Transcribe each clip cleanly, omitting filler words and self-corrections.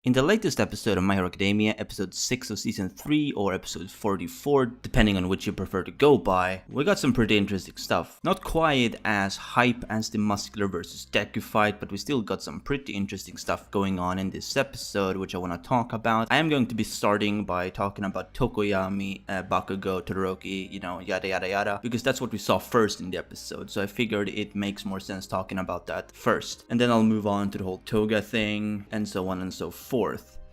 In the latest episode of My Hero Academia, episode 6 of season 3 or episode 44, depending on which you prefer to go by, we got some pretty interesting stuff. Not quite as hype as the Muscular vs Deku fight, but we still got some pretty interesting stuff going on in this episode, which I want to talk about. I am going to be starting by talking about Tokoyami, Bakugo, Todoroki, yada yada yada, because that's what we saw first in the episode, so I figured it makes more sense talking about that first. And then I'll move on to the whole Toga thing, and so on and so forth.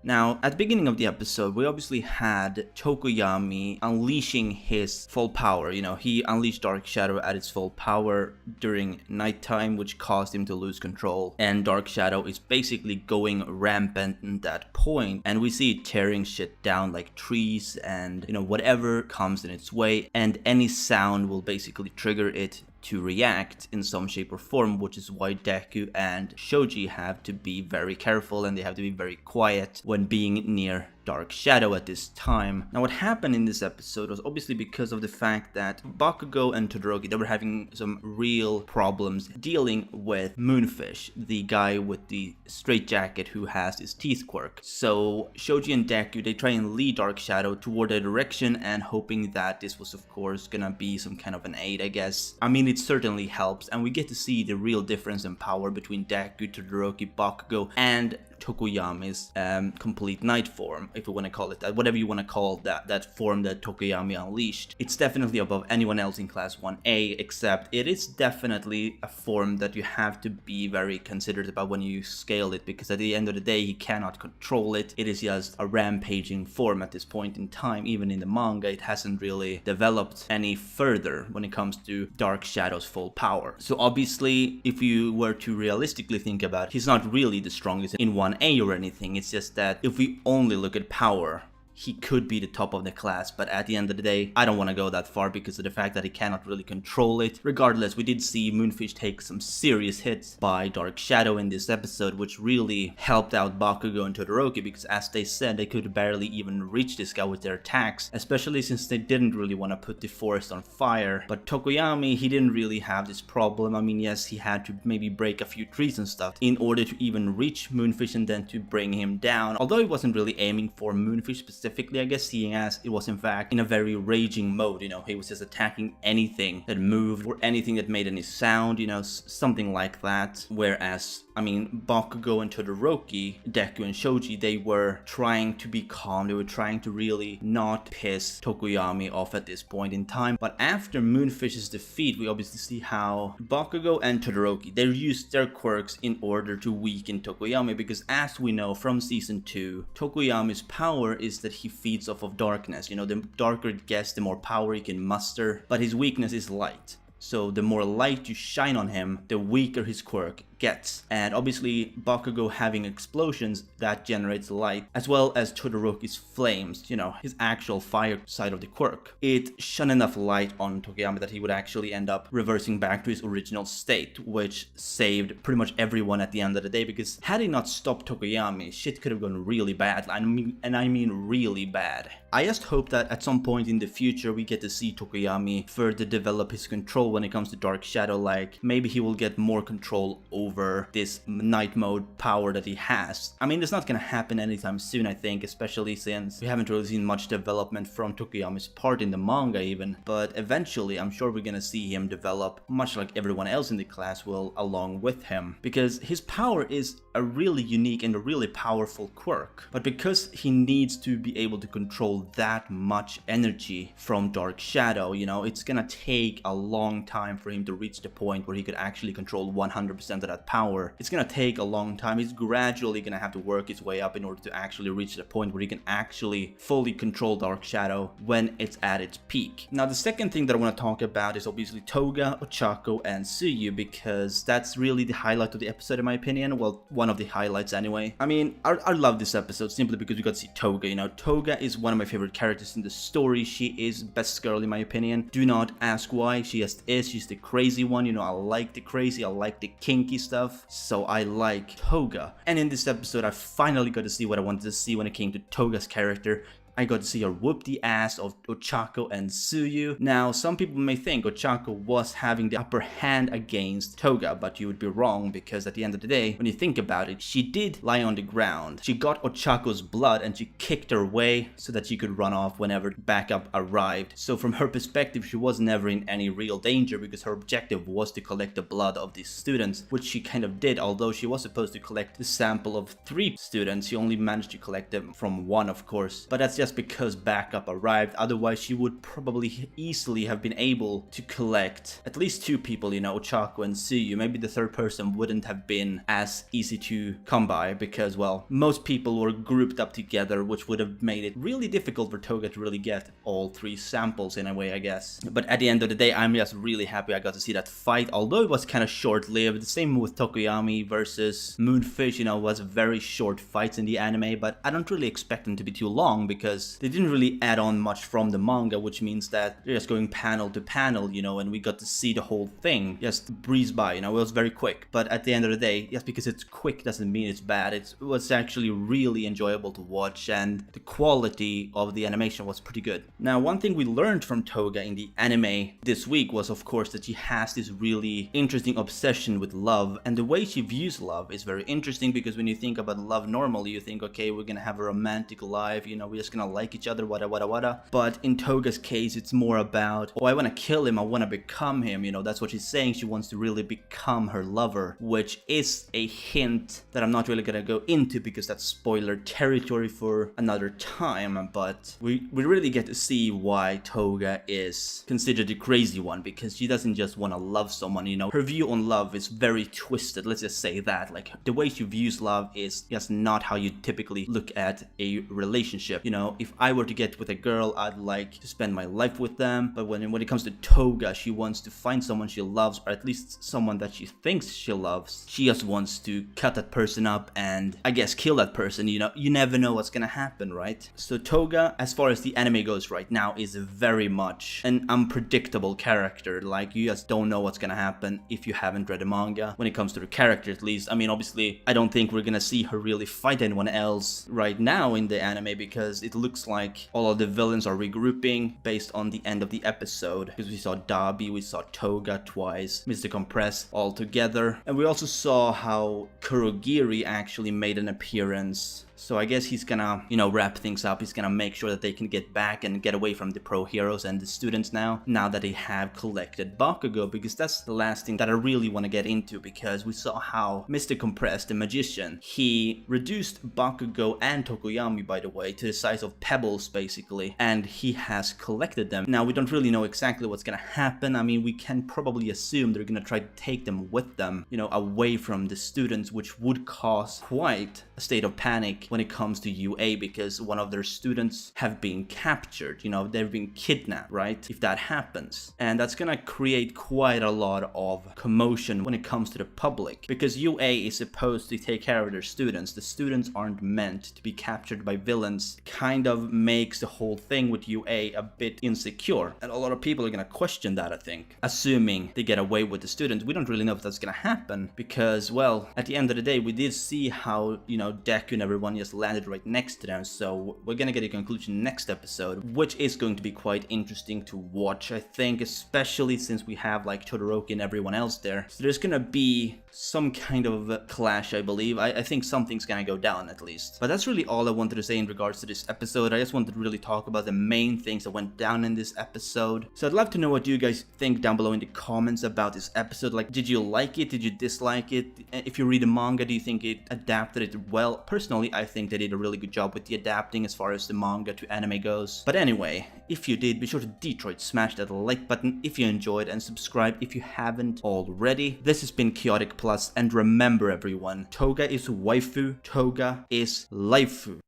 Now, at the beginning of the episode, we obviously had Tokoyami unleashing his full power. He unleashed Dark Shadow at its full power during nighttime, which caused him to lose control. And Dark Shadow is basically going rampant at that point. And we see it tearing shit down like trees and, whatever comes in its way. And any sound will basically trigger it to react in some shape or form, which is why Deku and Shoji have to be very careful and they have to be very quiet when being near Dark Shadow at this time. Now, what happened in this episode was obviously because of the fact that Bakugo and Todoroki, they were having some real problems dealing with Moonfish, the guy with the straitjacket who has his teeth quirk. So Shoji and Deku, they try and lead Dark Shadow toward a direction and hoping that this was of course gonna be some kind of an aid, I guess. I mean, it certainly helps, and we get to see the real difference in power between Deku, Todoroki, Bakugo, and Tokoyami's complete night form, if you want to call it that, whatever you want to call that form that Tokoyami unleashed. It's definitely above anyone else in class 1A, except it is definitely a form that you have to be very considerate about when you scale it, because at the end of the day he cannot control it. It is just a rampaging form at this point in time. Even in the manga, it hasn't really developed any further when it comes to Dark Shadow's full power. So obviously, if you were to realistically think about it, he's not really the strongest in 1A or anything. It's just that if we only look at power, he could be the top of the class, but at the end of the day, I don't want to go that far because of the fact that he cannot really control it. Regardless, we did see Moonfish take some serious hits by Dark Shadow in this episode, which really helped out Bakugo and Todoroki, because as they said, they could barely even reach this guy with their attacks, especially since they didn't really want to put the forest on fire. But Tokoyami, he didn't really have this problem. I mean, yes, he had to maybe break a few trees and stuff in order to even reach Moonfish and then to bring him down, although he wasn't really aiming for Moonfish specifically. I guess, seeing as it was in fact in a very raging mode. He was just attacking anything that moved or anything that made any sound, something like that. Whereas, I mean, Bakugo and Todoroki, Deku and Shoji, they were trying to be calm. They were trying to really not piss Tokoyami off at this point in time. But after Moonfish's defeat, we obviously see how Bakugo and Todoroki, they used their quirks in order to weaken Tokoyami, because as we know from season 2, Tokoyami's power is that he feeds off of darkness. The darker it gets, the more power he can muster, but his weakness is light. So the more light you shine on him, the weaker his quirk gets. And obviously Bakugo having explosions, that generates light, as well as Todoroki's flames, his actual fire side of the quirk. It shone enough light on Tokoyami that he would actually end up reversing back to his original state, which saved pretty much everyone at the end of the day, because had he not stopped Tokoyami, shit could have gone really bad. I mean really bad. I just hope that at some point in the future we get to see Tokoyami further develop his control when it comes to Dark Shadow, like maybe he will get more control over this night mode power that he has. I mean, it's not gonna happen anytime soon, I think, especially since we haven't really seen much development from Tokoyami's part in the manga even, but eventually I'm sure we're gonna see him develop, much like everyone else in the class will along with him, because his power is a really unique and a really powerful quirk. But because he needs to be able to control that much energy from Dark Shadow, it's gonna take a long time for him to reach the point where he could actually control 100% of that power. It's gonna take a long time. He's gradually gonna have to work his way up in order to actually reach the point where he can actually fully control Dark Shadow when it's at its peak. Now, the second thing that I want to talk about is obviously Toga, Ochaco, and Tsuyu, because that's really the highlight of the episode in my opinion. Well, one of the highlights anyway. I mean, I love this episode simply because we got to see Toga. Toga is one of my favorite characters in the story. She is best girl in my opinion. Do not ask why, she just is. She's the crazy one. I like the crazy, I like the kinky stuff, so I like Toga. And in this episode I finally got to see what I wanted to see when it came to Toga's character. I got to see her whoop the ass of Ochaco and Tsuyu. Now, some people may think Ochaco was having the upper hand against Toga, but you would be wrong, because at the end of the day, when you think about it, she did lie on the ground. She got Ochaco's blood and she kicked her away so that she could run off whenever backup arrived. So from her perspective, she was never in any real danger, because her objective was to collect the blood of these students, which she kind of did. Although she was supposed to collect the sample of 3 students, she only managed to collect them from 1, of course. But that's just because backup arrived. Otherwise, she would probably easily have been able to collect at least 2 people, you know, Ochaco and Tsuyu. Maybe the third person wouldn't have been as easy to come by, because, well, most people were grouped up together, which would have made it really difficult for Toga to really get all 3 samples in a way, I guess. But at the end of the day, I'm just really happy I got to see that fight, although it was kind of short-lived. The same with Tokoyami versus MOONFISH, you know, was very short fights in the anime, but I don't really expect them to be too long, because they didn't really add on much from the manga, which means that they're just going panel to panel, you know, and we got to see the whole thing just breeze by, you know. It was very quick. But at the end of the day, just because it's quick doesn't mean it's bad. It was actually really enjoyable to watch, and the quality of the animation was pretty good. Now, one thing we learned from Toga in the anime this week was, of course, that she has this really interesting obsession with love, and the way she views love is very interesting, because when you think about love normally, you think, okay, we're gonna have a romantic life, you know, we're just gonna like each other, wada wada wada. But in Toga's case, it's more about, oh, I wanna kill him, I wanna become him, you know. That's what she's saying. She wants to really become her lover, which is a hint that I'm not really gonna go into, because that's spoiler territory for another time. But we really get to see why Toga is considered the crazy one, because she doesn't just want to love someone, you know. Her view on love is very twisted, let's just say that. Like, the way she views love is just not how you typically look at a relationship. You know, if I were to get with a girl, I'd like to spend my life with them. But when it comes to Toga, she wants to find someone she loves, or at least someone that she thinks she loves. She just wants to cut that person up and, I guess, kill that person. You know, you never know what's gonna happen, right? So Toga, as far as the anime goes right now, is very much an unpredictable character. Like, you just don't know what's gonna happen if you haven't read the manga, when it comes to the character at least. I mean, obviously, I don't think we're gonna see her really fight anyone else right now in the anime, because it looks like all of the villains are regrouping based on the end of the episode. Because we saw Dabi, we saw Toga twice, Mr. Compress all together, and we also saw how Kurogiri actually made an appearance. So I guess he's gonna, you know, wrap things up. He's gonna make sure that they can get back and get away from the pro heroes and the students now that they have collected Bakugo, because that's the last thing that I really want to get into, because we saw how Mr. Compress, the magician, he reduced Bakugo and Tokoyami, by the way, to the size of pebbles, basically, and he has collected them. Now, we don't really know exactly what's gonna happen. I mean, we can probably assume they're gonna try to take them with them, you know, away from the students, which would cause quite a state of panic when it comes to UA, because one of their students have been captured, you know, they've been kidnapped, right? If that happens. And that's gonna create quite a lot of commotion when it comes to the public, because UA is supposed to take care of their students. The students aren't meant to be captured by villains. Kind of makes the whole thing with UA a bit insecure, and a lot of people are gonna question that, I think, assuming they get away with the students. We don't really know if that's gonna happen, because, well, at the end of the day, we did see how, you know, Deku and everyone just landed right next to them. So we're gonna get a conclusion next episode, which is going to be quite interesting to watch, I think, especially since we have like Todoroki and everyone else there. So there's gonna be some kind of clash, I believe. I think something's gonna go down, at least. But that's really all I wanted to say in regards to this episode. I just wanted to really talk about the main things that went down in this episode. So I'd love to know what you guys think down below in the comments about this episode. Like, did you like it? Did you dislike it? If you read the manga, do you think it adapted it well? Personally, I think they did a really good job with the adapting as far as the manga to anime goes. But anyway, if you did, be sure to Detroit smash that like button if you enjoyed, and subscribe if you haven't already. This has been Chaotic Plus, and remember everyone, Toga is waifu, Toga is laifu.